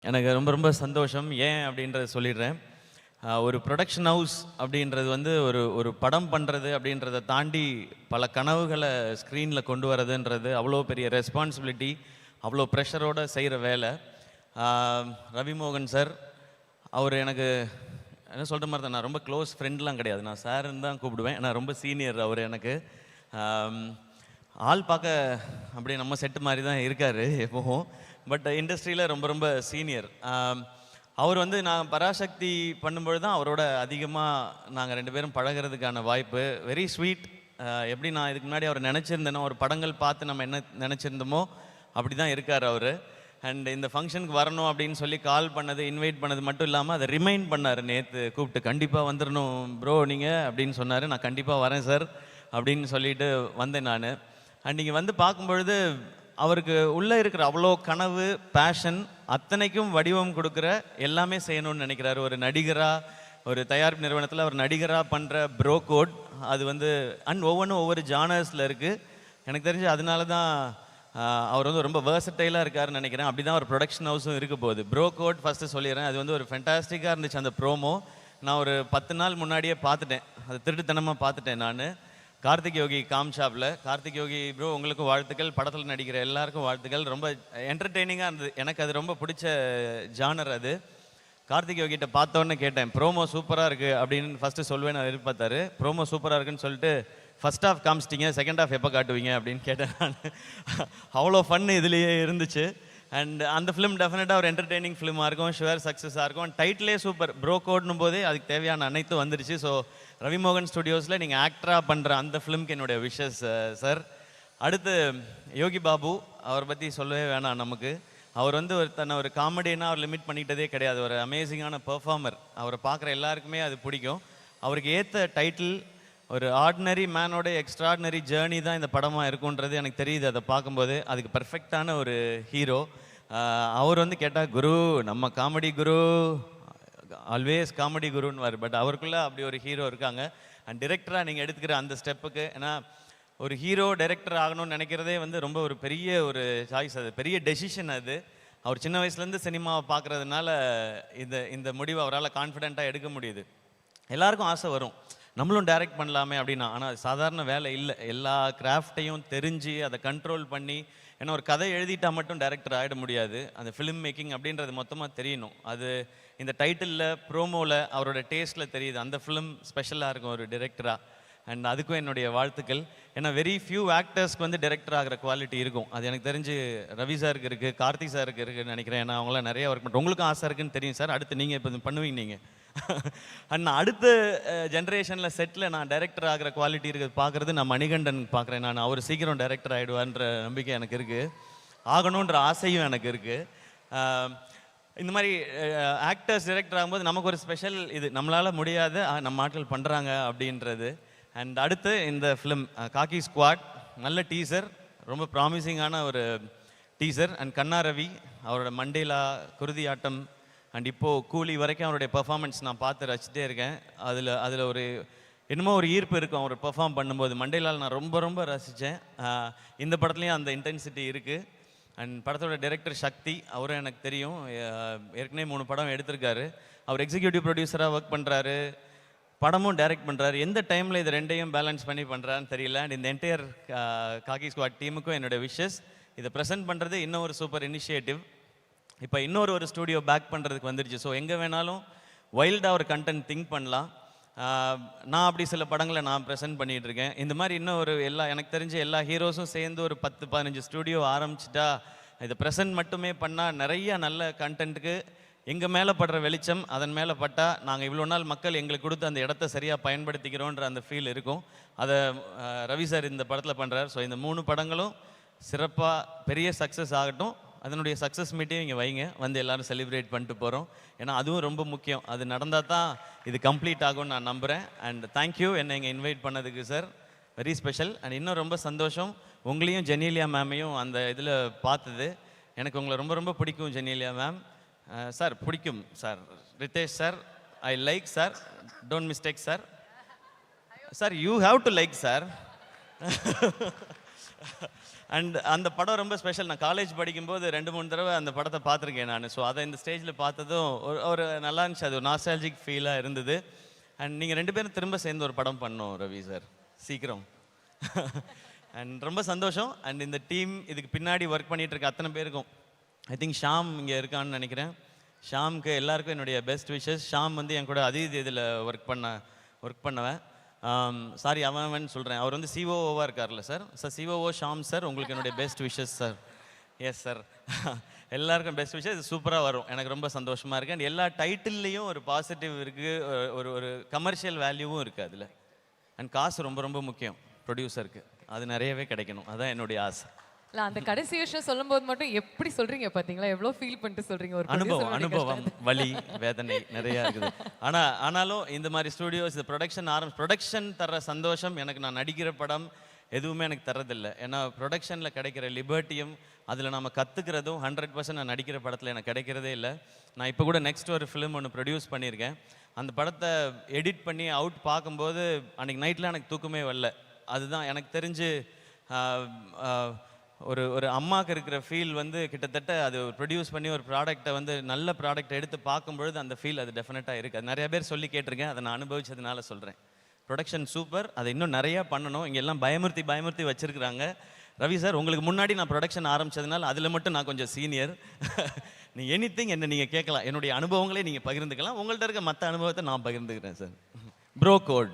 எனக்கு ரொம்ப ரொம்ப சந்தோஷம். ஏன் அப்படின்றத சொல்லிடுறேன். ஒரு ப்ரொடக்ஷன் ஹவுஸ் அப்படின்றது வந்து ஒரு ஒரு படம் பண்ணுறது அப்படின்றத தாண்டி பல கனவுகளை ஸ்க்ரீனில் கொண்டு வரதுன்றது அவ்வளோ பெரிய ரெஸ்பான்சிபிலிட்டி, அவ்வளோ ப்ரெஷரோடு செய்கிற வேலை. ரவிமோகன் சார், அவர் எனக்கு என்ன சொல்கிற மாதிரி தான், நான் ரொம்ப க்ளோஸ் ஃப்ரெண்ட்லாம் கிடையாது, நான் சாருன்னு தான் கூப்பிடுவேன். நான் ரொம்ப சீனியர் அவர் எனக்கு. ஆள் பார்க்க அப்படியே நம்ம செட்டு மாதிரி தான் இருக்கார் எப்போவும். பட் இண்டஸ்ட்ரியில் ரொம்ப ரொம்ப சீனியர். அவர் வந்து நான் பராசக்தி பண்ணும்பொழுது தான் அவரோட அதிகமாக நாங்கள் ரெண்டு பேரும் பழகிறதுக்கான வாய்ப்பு. Very sweet. எப்படி நான் இதுக்கு முன்னாடி அவர் நினச்சிருந்தேனோ, ஒரு படங்கள் பார்த்து நம்ம என்ன நினச்சிருந்தோமோ அப்படி தான் இருக்கார் அவர். அண்ட் இந்த ஃபங்க்ஷனுக்கு வரணும் அப்படின்னு சொல்லி கால் பண்ணது, இன்வைட் பண்ணது மட்டும் இல்லாமல் அதை ரிமைண்ட் பண்ணார். நேற்று கூப்பிட்டு கண்டிப்பாக வந்துடணும் ப்ரோ நீங்கள் அப்படின்னு சொன்னார். நான் கண்டிப்பாக வரேன் சார் அப்படின்னு சொல்லிட்டு வந்தேன் நான். அண்ட் நீங்கள் வந்து பார்க்கும்பொழுது அவருக்கு உள்ளே இருக்கிற அவ்வளோ கனவு, பேஷன் அத்தனைக்கும் வடிவம் கொடுக்குற, எல்லாமே செய்யணும்னு நினைக்கிறாரு. ஒரு நடிகராக, ஒரு தயாரிப்பு நிறுவனத்தில் ஒரு நடிகராக பண்ணுற ப்ரோ கோட் அது வந்து அண்ட் ஒவ்வொன்றும் ஒவ்வொரு ஜானர்ஸில் இருக்குது. எனக்கு தெரிஞ்சு அதனால தான் அவர் வந்து ரொம்ப வேர்சட்டைலாக இருக்காருன்னு நினைக்கிறேன். அப்படி தான் ஒரு ப்ரொடக்ஷன் ஹவுஸும் இருக்க போகுது. ப்ரோ கோட் ஃபஸ்ட்டு சொல்லிடுறேன், அது வந்து ஒரு ஃபென்டாஸ்டிக்காக இருந்துச்சு அந்த ப்ரோமோ. நான் ஒரு 10 நாள் முன்னாடியே பார்த்துட்டேன், அது திருட்டுத்தனமாக பார்த்துட்டேன் நான். கார்த்திக் யோகி காம்ஷாப்பில். கார்த்திக் யோகி ப்ரோ உங்களுக்கும் வாழ்த்துக்கள், படத்தில் நடிக்கிற எல்லாருக்கும் வாழ்த்துக்கள். ரொம்ப என்டர்டெய்னிங்காக இருந்தது, எனக்கு அது ரொம்ப பிடிச்ச ஜானர் அது. கார்த்திக் யோகிட்ட பார்த்தோன்னே கேட்டேன், ப்ரோமோ சூப்பராக இருக்குது அப்படின்னு ஃபஸ்ட்டு சொல்வேன் நான் எதிர்பார்த்தாரு. ப்ரோமோ சூப்பராக இருக்குன்னு சொல்லிட்டு ஃபஸ்ட் ஹாஃப் காமிச்சிட்டிங்க, செகண்ட் ஹாஃப் எப்போ காட்டுவீங்க அப்படின்னு கேட்டேன் நான். அவ்வளோ ஃபன் இதுலேயே இருந்துச்சு. அண்ட் அந்த ஃபிலிம் டெஃபினட்டாக ஒரு என்டர்டெய்னிங் ஃபிலிமாக இருக்கும், ஷுவர் சக்ஸஸாக இருக்கும். டைட்டிலே சூப்பர், ப்ரோ கோட்னும் போதே அதுக்கு தேவையான அனைத்தும் வந்துருச்சு. ஸோ ரவிமோகன் ஸ்டுடியோஸில் நீங்கள் ஆக்டராக பண்ணுற அந்த ஃபிலிம்க்கு என்னுடைய விஷஸ் சார். அடுத்து யோகி பாபு, அவரை பற்றி சொல்லவே வேணாம் நமக்கு. அவர் வந்து தன்னை ஒரு காமெடினா அவர் லிமிட் பண்ணிக்கிட்டதே கிடையாது. ஒரு அமேசிங்கான பெர்ஃபார்மர். அவரை பார்க்குற எல்லாருக்குமே அது பிடிக்கும். அவருக்கு ஏற்ற டைட்டில் ஒரு ஆர்டினரி மேனோட எக்ஸ்ட்ராடினரி ஜேர்னி தான் இந்த படமாக இருக்குன்றது எனக்கு தெரியுது. அதை பார்க்கும்போது அதுக்கு பர்ஃபெக்டான ஒரு ஹீரோ. அவர் வந்து கேட்டால் குரு, நம்ம காமெடி குரு, ஆல்வேஸ் காமெடி குருன்னு. பட் அவருக்குள்ளே அப்படி ஒரு ஹீரோ இருக்காங்க. அண்ட் டிரெக்டராக நீங்கள் எடுத்துக்கிற அந்த ஸ்டெப்புக்கு, ஏன்னா ஒரு ஹீரோ டைரக்டர் ஆகணும்னு நினைக்கிறதே வந்து ரொம்ப ஒரு பெரிய ஒரு சாய்ஸ், அது பெரிய டெசிஷன் அது. அவர் சின்ன வயசுலேருந்து சினிமாவை பார்க்குறதுனால இந்த முடிவை அவரால் கான்ஃபிடென்ட்டாக எடுக்க முடியுது. எல்லாருக்கும் ஆசை வரும், நம்மளும் டைரக்ட் பண்ணலாமே அப்படின்னா. ஆனால் அது சாதாரண வேலை இல்லை. எல்லா கிராஃப்டையும் தெரிஞ்சு அதை கண்ட்ரோல் பண்ணி, ஏன்னா ஒரு கதை எழுதிட்டால் மட்டும் டைரக்டர் ஆகிட முடியாது. அந்த ஃபிலிம் மேக்கிங் அப்படின்றது மொத்தமாக தெரியணும். அது இந்த டைட்டிலில், ப்ரோமோவில், அவரோட டேஸ்ட்டில் தெரியுது. அந்த ஃபிலிம் ஸ்பெஷலாக இருக்கும் ஒரு டைரக்டராக. அண்ட் அதுக்கும் என்னுடைய வாழ்த்துக்கள். ஏன்னா வெரி ஃபியூ ஆக்டர்ஸ்க்கு வந்து டைரக்டர் ஆகிற குவாலிட்டி இருக்கும். அது எனக்கு தெரிஞ்சு ரவி சாருக்கு இருக்குது, கார்த்திக் சாருக்கு இருக்குதுன்னு நினைக்கிறேன். ஏன்னா அவங்களாம் நிறைய ஒர்க் பண்ணுறோம். உங்களுக்கும் ஆசை இருக்குன்னு தெரியும் சார். அடுத்து நீங்கள் இப்போ பண்ணுவீங்க நீங்கள். அண்ட் அடுத்த ஜென்ரேஷனில் செட்டில் நான் டைரக்டர் ஆகிற குவாலிட்டி இருக்குது பார்க்குறது நான் மணிகண்டன் பார்க்குறேன். நான் அவர் சீக்கிரம் டைரக்டர் ஆகிடுவான்ற நம்பிக்கை எனக்கு இருக்குது, ஆகணுன்ற ஆசையும் எனக்கு இருக்குது. இந்த மாதிரி ஆக்டர்ஸ் டைரக்டர் ஆகும்போது நமக்கு ஒரு ஸ்பெஷல், இது நம்மளால் முடியாத நம்ம ஆட்கள் பண்ணுறாங்க அப்படின்றது. அண்ட் அடுத்து இந்த ஃபிலிம் காக்கி ஸ்குவாட், நல்ல டீசர், ரொம்ப ப்ராமிசிங்கான ஒரு டீசர். அண்ட் கண்ணா ரவி, அவரோட மண்டேலா, குருதி ஆட்டம், அண்ட் இப்போது கூலி வரைக்கும் அவருடைய பெர்ஃபார்மன்ஸ் நான் பார்த்து ரசிச்சிட்டே இருக்கேன். அதில் ஒரு என்னமோ ஒரு ஈர்ப்பு இருக்கும் அவர் பெர்ஃபார்ம் பண்ணும்போது. மண்டேலால் நான் ரொம்ப ரொம்ப ரசித்தேன். இந்த படத்துலேயும் அந்த இன்டென்சிட்டி இருக்குது. அண்ட் படத்தோட டைரக்டர் சக்தி, அவரும் எனக்கு தெரியும், ஏற்கனவே 3 படம் எடுத்திருக்காரு. அவர் எக்ஸிக்யூட்டிவ் ப்ரொடியூசராக ஒர்க் பண்ணுறாரு, படமும் டைரக்ட் பண்ணுறாரு. எந்த டைமில் இது ரெண்டையும் பேலன்ஸ் பண்ணி பண்ணுறான்னு தெரியல. அண்ட் இந்த என்டையர் காக்கி ஸ்குவாட் டீமுக்கும் என்னோட விஷஸ். இதை ப்ரெசென்ட் பண்ணுறது இன்னும் ஒரு சூப்பர் இனிஷியேட்டிவ். இப்போ இன்னொரு ஸ்டூடியோ பேக் பண்ணுறதுக்கு வந்துடுச்சு. ஸோ எங்கே வேணாலும் வைல்டாக ஒரு கண்டென்ட் திங்க் பண்ணலாம். நான் அப்படி சில படங்களை நான் ப்ரெசென்ட் பண்ணிகிட்ருக்கேன். இந்த மாதிரி எனக்கு தெரிஞ்ச எல்லா ஹீரோஸும் சேர்ந்து ஒரு 10-15 ஸ்டூடியோ ஆரம்பிச்சிட்டா, இதை ப்ரெசென்ட் மட்டுமே பண்ணால் நிறைய நல்ல கண்டென்ட்டுக்கு எங்கள் மேலே படுற வெளிச்சம் அதன் மேலே பட்டால், நாங்கள் இவ்வளோ நாள் மக்கள் எங்களுக்கு கொடுத்து அந்த இடத்த சரியாக பயன்படுத்திக்கிறோன்ற அந்த ஃபீல் இருக்கும். அதை ரவி சார் இந்த படத்தில் பண்ணுறார். ஸோ இந்த 3 படங்களும் சிறப்பாக பெரிய சக்ஸஸ் ஆகட்டும். அதனுடைய சக்ஸஸ் மீட்டையும் இங்கே வைங்க, வந்து எல்லோரும் செலிப்ரேட் பண்ணிட்டு போகிறோம். ஏன்னா அதுவும் ரொம்ப முக்கியம். அது நடந்தால் தான் இது கம்ப்ளீட் ஆகும்னு நான் நம்புகிறேன். அண்ட் தேங்க்யூ என்னை இங்கே இன்வைட் பண்ணதுக்கு சார், வெரி ஸ்பெஷல். அண்ட் இன்னும் ரொம்ப சந்தோஷம் உங்களையும் ஜெனீலியா மேமையும் அந்த இதில் பார்த்தது. எனக்கு உங்களை ரொம்ப ரொம்ப பிடிக்கும் ஜெனீலியா மேம். சார் பிடிக்கும் sir. Ritesh sir, I like sir, don't mistake sir. Sir you have to like sir. And அந்த படம் ரொம்ப ஸ்பெஷல். நான் காலேஜ் படிக்கும்போது 2-3 தடவை அந்த படத்தை பார்த்துருக்கேன் நான். ஸோ அதை இந்த ஸ்டேஜில் பார்த்ததும் ஒரு நல்லா இருந்துச்சு. அது ஒரு நாஸ்டாலஜிக் ஃபீலாக இருந்தது. அண்ட் நீங்கள் 2 பேரும் திரும்ப சேர்ந்து ஒரு படம் பண்ணோம் ரவி சார், சீக்கிரம். அண்ட் ரொம்ப சந்தோஷம். அண்ட் இந்த டீம் இதுக்கு பின்னாடி ஒர்க் பண்ணிகிட்டு இருக்க அத்தனை பேருக்கும், ஐ திங்க் ஷாம் இங்கே இருக்கான்னு நினைக்கிறேன். ஷாம்க்கு எல்லாருக்கும் என்னுடைய பெஸ்ட் விஷஸ். ஷாம் வந்து என் கூட அதீத் இதில் ஒர்க் பண்ணவன். சாரி அவன் சொல்கிறேன். அவர் வந்து சிஓஓவாக இருக்கார்ல சார். சிஓஓ ஷாம் சார், உங்களுக்கு என்னுடைய best wishes sir. Yes sir. எல்லாருக்கும் பெஸ்ட் விஷயம். இது சூப்பராக வரும். எனக்கு ரொம்ப சந்தோஷமாக இருக்குது. அண்ட் எல்லா டைட்டில்லையும் ஒரு பாசிட்டிவ் இருக்குது, ஒரு கமர்ஷியல் வேல்யூவும் இருக்குது அதில். அண்ட் காசு ரொம்ப ரொம்ப முக்கியம் ப்ரொடியூசருக்கு. அது நிறையவே கிடைக்கணும். அதான் என்னுடைய ஆசை. இல்ல அந்த கடைசி விஷயம் சொல்லும்போது மட்டும் எப்படி சொல்றீங்க பாத்தீங்களா? எவ்வளவு ஃபீல் பண்ணிட்டு சொல்றீங்க. ஒரு அனுபவம் வலி வேதனை நிறைய இருக்குது. ஆனாலும் இந்த மாதிரி ஸ்டுடியோஸ், இந்த ப்ரொடக்ஷன் தர்ற சந்தோஷம் எனக்கு நான் நடிக்கிற படம் எதுவுமே எனக்கு தரதில்லை. ஏன்னா ப்ரொடக்ஷனில் கிடைக்கிற லிபர்ட்டியும் அதில் நம்ம கற்றுக்கிறதும் 100% நான் நடிக்கிற படத்தில் எனக்கு கிடைக்கிறதே இல்லை. நான் இப்போ கூட நெக்ஸ்ட் ஒரு ஃபிலிம் ஒன்று ப்ரொடியூஸ் பண்ணியிருக்கேன். அந்த படத்தை எடிட் பண்ணி அவுட் பார்க்கும்போது அன்றைக்கி நைட்டில் எனக்கு தூக்கமே வரல. அதுதான் எனக்கு தெரிஞ்சு ஒரு அம்மாவுக்கு இருக்கிற ஃபீல் வந்து கிட்டத்தட்ட அது ப்ரொடியூஸ் பண்ணி ஒரு ப்ராடக்டை வந்து நல்ல ப்ராடக்டை எடுத்து பார்க்கும்பொழுது அந்த ஃபீல் அது டெஃபினட்டாக இருக்குது. அது நிறைய பேர் சொல்லி கேட்டிருக்கேன். அதை நான் அனுபவிச்சதுனால சொல்கிறேன். Production super. அதை இன்னும் நிறையா பண்ணணும். இங்கே எல்லாம் பயமுறுத்தி வச்சுருக்குறாங்க. ரவி சார், உங்களுக்கு முன்னாடி நான் ப்ரொடக்ஷன் ஆரம்பித்ததுனால அதில் மட்டும் நான் கொஞ்சம் சீனியர். நீ எனிதிங் என்ன நீங்கள் கேட்கலாம். என்னுடைய அனுபவங்களே நீங்கள் பகிர்ந்துக்கலாம். உங்கள்கிட்ட இருக்க மற்ற அனுபவத்தை நான் பகிர்ந்துக்கிறேன் சார். ப்ரோ கோட்,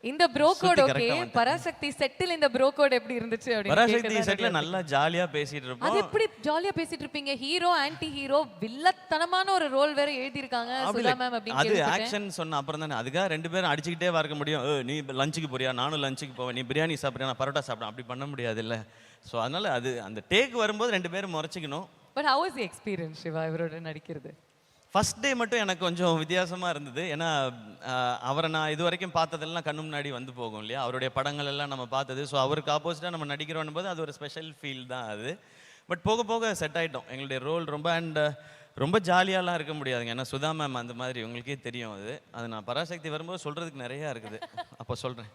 இந்த ப்ரோ கோட் ஓகே. பராசக்தி செட்டில் இந்த ப்ரோ கோட் எப்படி இருந்துச்சு? பராசக்தி செட்ல நல்லா ஜாலியா பேசிட்டு இருப்போம். அது எப்படி ஜாலியா பேசிட்டு இருப்பீங்க? ஹீரோ ஆன்டி ஹீரோ வில்லத்தனமான ஒரு ரோல் வேற எழுதி இருக்காங்க சுதா மேம் அப்படினு. அது ஆக்ஷன் சொன்ன அப்புறம் தானே. அதுக்காக 2 பேரும் அடிச்சுக்கிட்டே வர முடியும். நீ லஞ்சுக்கு போறியா, நானும் லஞ்சுக்கு போவேன், நீ பிரியாணி சாப்பிட்றியா, நான் பரோட்டா சாப்பிட்றேன், அப்படி பண்ண முடியாது இல்லை. ஸோ அதனால அது அந்த டேக் வரும்போது 2 பேரும் முறைச்சிக்கணும். But how is the experience Siva இவரோட நடிக்கிறது? ஃபர்ஸ்ட் டே மட்டும் எனக்கு கொஞ்சம் வித்தியாசமாக இருந்தது. ஏன்னா அவரை நான் இது வரைக்கும் பார்த்ததெல்லாம் கண்ணு முன்னாடி வந்து போகும் இல்லையா, அவருடைய படங்கள் எல்லாம் நம்ம பார்த்தது. ஸோ அவருக்கு ஆப்போசிட்டாக நம்ம நடிக்கிறோம் போது அது ஒரு ஸ்பெஷல் ஃபீல் தான் அது. பட் போக போக செட் ஆகிட்டோம். எங்களுடைய ரோல் ரொம்ப ரொம்ப ஜாலியாலாம் இருக்க முடியாதுங்க. ஏன்னா சுதா மேம் அந்த மாதிரி உங்களுக்கே தெரியும். அது நான் பராசக்தி வரும்போது சொல்கிறதுக்கு நிறையா இருக்குது. அப்போ சொல்கிறேன்.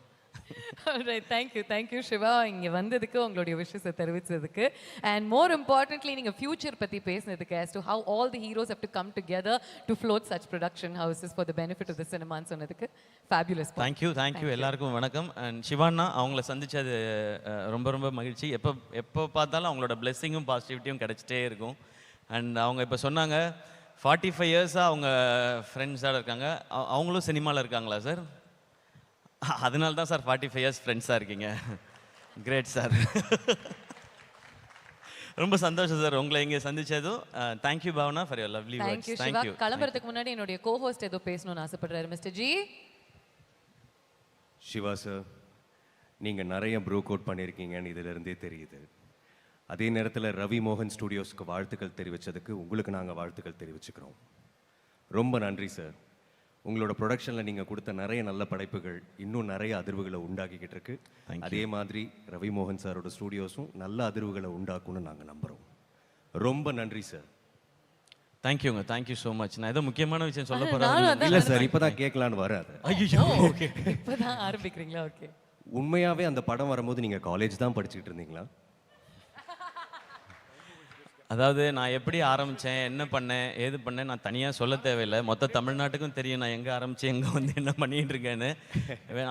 தேங்க்யூ சிவா, இங்கே வந்ததுக்கு உங்களுடைய விஷயத்தை தெரிவித்ததுக்கு. அண்ட் மோர் இம்பார்ட்டன்ட்லி நீங்கள் ஃபியூச்சர் பற்றி பேசினதுக்கு, as to how all the heroes have to come together to float such production houses for the benefit of the cinema சொன்னதுக்கு ஃபேபியூலஸ். தேங்க்யூ எல்லாருக்கும் வணக்கம். அண்ட் சிவானா, அவங்கள சந்திச்சது ரொம்ப ரொம்ப மகிழ்ச்சி. எப்போ பார்த்தாலும் அவங்களோட பிளெஸ்ஸிங்கும் பாசிட்டிவிட்டியும் கிடைச்சிட்டே இருக்கும். அண்ட் அவங்க இப்போ சொன்னாங்க 45 இயர்ஸாக அவங்க ஃப்ரெண்ட்ஸாக இருக்காங்க. அவங்களும் சினிமாவில் இருக்காங்களா சார்? அதனால தான் சார் 45 இயர்ஸ் ஃப்ரெண்ட்ஸாக இருக்கீங்க. Great sir. ரொம்ப சந்தோஷம் சார் உங்களை இங்கே சந்திச்சதும். Thank you Bhavana for your lovely words. Thank you. கிளம்புறதுக்கு முன்னாடி என்னுடைய கோஹோஸ்ட் ஏதோ பேசணும்னு ஆசைப்படுறாரு. Mister G. சிவா சார், நீங்கள் நிறைய ப்ரோ கோட் பண்ணியிருக்கீங்கன்னு இதிலிருந்தே தெரியுது. அதே நேரத்தில் ரவி மோகன் ஸ்டுடியோஸ்க்கு வாழ்த்துக்கள் தெரிவித்ததுக்கு உங்களுக்கு நாங்கள் வாழ்த்துக்கள் தெரிவிச்சுக்கிறோம். ரொம்ப நன்றி சார். உங்களோட ப்ரொடக்ஷனில் நீங்கள் கொடுத்த நிறைய நல்ல படைப்புகள் இன்னும் நிறைய அதிர்வுகளை உண்டாக்கிக்கிட்டு இருக்கு. அதே மாதிரி ரவி மோகன் சாரோட ஸ்டூடியோஸும் நல்ல அதிர்வுகளை உண்டாக்கும்னு நாங்கள் நம்புகிறோம். ரொம்ப நன்றி சார். Thank you so much. நான் ஏதோ முக்கியமான விஷயம் சொல்ல போகிறேன். இல்லை சார், இப்போ தான் கேட்கலான்னு வராது. ஐயோ, ஓகே, இப்போ தான் ஆரம்பிக்கிறீங்களா? ஓகே. உண்மையாகவே அந்த படம் வரும்போது நீங்கள் காலேஜ் தான் படிச்சுக்கிட்டு இருந்தீங்களா? அதாவது நான் எப்படி ஆரம்பித்தேன், என்ன பண்ணேன், ஏது பண்ணேன் நான் தனியாக சொல்ல தேவையில்லை. மொத்த தமிழ்நாட்டுக்கும் தெரியும் நான் எங்கே ஆரம்பித்து எங்கே வந்து என்ன பண்ணிகிட்டு இருக்கேன்னு.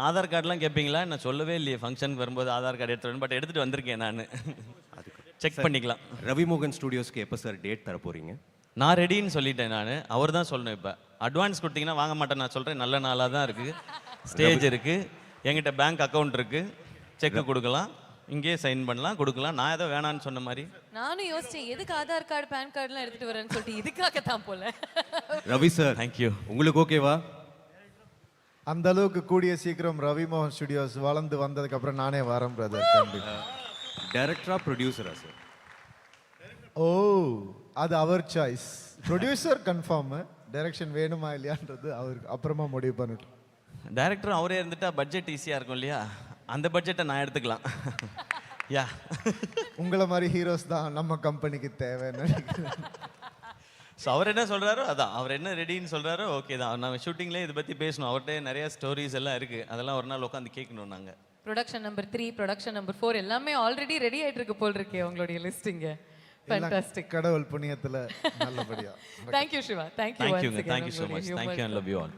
ஆதார் கார்டெலாம் கேட்பீங்களா? நான் சொல்லவே இல்லையே. ஃபங்க்ஷனுக்கு வரும்போது ஆதார் கார்டு எடுத்துகிட்டு பட் எடுத்துகிட்டு வந்திருக்கேன் நான். செக் பண்ணிக்கலாம். ரவி மோகன் ஸ்டுடியோஸ்க்கு எப்போ சார் டேட் தர போகிறீங்க? நான் ரெடின்னு சொல்லிட்டேன். நான் அவர் தான் சொல்லணும். இப்போ அட்வான்ஸ் கொடுத்தீங்கன்னா வாங்க மாட்டேன். நான் சொல்கிறேன், நல்ல நாளாக தான் இருக்குது. ஸ்டேஜ் இருக்குது, என்கிட்ட பேங்க் அக்கௌண்ட் இருக்குது, செக்கு கொடுக்கலாம், இங்கே சைன் பண்ணலாம், கொடுக்கலாம். நான் ஏதோ வேணான்னு சொன்ன மாதிரி நானும் யோசிச்சேன், எதுக்கு ஆதார் கார்டு பேன் கார்டுலாம் எடுத்துட்டு வரேன்னு சொல்லிட்டு இதுக்காக தான் போல. Ravi sir, thank you. உங்களுக்கு ஓகேவா? அந்த அளவுக்கு கூடிய சீக்கிரம் ரவி மோகன் ஸ்டுடியோஸ் வளர்ந்து வந்ததுக்கு அப்புறம் நானே வரேன் பிரதர். டைரக்டரா ப்ரொடியூசரா சார்? ஓ, அது அவர் சாய்ஸ். ப்ரொடியூசர் கன்ஃபார்ம், டைரக்ஷன் வேணுமா இல்லையான்றது அவருக்கு அப்புறமா முடிவு பண்ணிட்டோம். டைரக்டர் அவரே இருந்துட்டா பட்ஜெட் ஈஸியாக இருக்கும் இல்லையா? அந்த பட்ஜெட்டை நான் எடுத்துக்கலாம். யா, உங்களை மாதிரி ஹீரோஸ் தான் நம்ம கம்பெனிக்கு தேவைன்னு நினைக்கிறேன். ஸோ அவர் என்ன சொல்கிறாரோ அதான், அவர் என்ன ரெடின்னு சொல்கிறாரோ ஓகே தான். நாங்கள் ஷூட்டிங்லேயே இதை பற்றி பேசணும். அவர்கிட்ட நிறைய ஸ்டோரிஸ் எல்லாம் இருக்குது. அதெல்லாம் ஒரு நாள் உட்காந்து கேட்கணும் நாங்கள். ப்ரொடக்ஷன் நம்பர் 3, ப்ரொடக்ஷன் நம்பர் 4 எல்லாமே ஆல்ரெடி ரெடி ஆயிட்டு இருக்கு போல் இருக்கே உங்களுடைய லிஸ்டிங்க. ஃபேண்டாஸ்டிக். கடவுள் புண்ணியத்துல நல்லபடியா. Thank you Shiva. Thank you Thank once you, again. thank you so much. உங்களுடைய Thank you and humor. love you all.